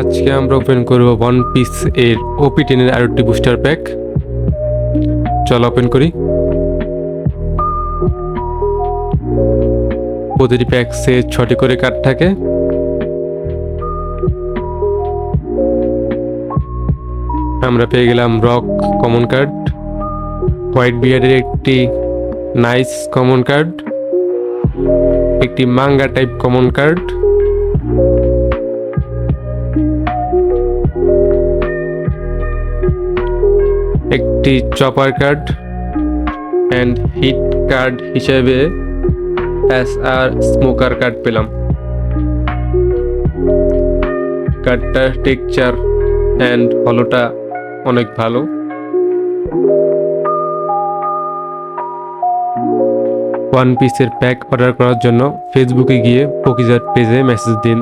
আজকে আমরা ওপেন করব ওয়ান পিস এর OP10 এর আরেকটি বুস্টার প্যাক। চলো ওপেন করি। প্রতিটি প্যাকসে 6টি করে কার্ড থাকে। আমরা পেয়ে গেলাম রক কমন কার্ড, হোয়াইট বিয়ার্ডের একটি নাইস কমন কার্ড, একটি মাঙ্গা টাইপ কমন কার্ড, একটি chopper card and hit card হিসেবে SR স্মোকার কার্ড পেলাম। কার্ডটার টেক্সচার অ্যান্ড হলোটা অনেক ভালো। ওয়ান পিসের প্যাক অর্ডার করার জন্য ফেসবুকে গিয়ে পকিজার পেজে মেসেজ দিন।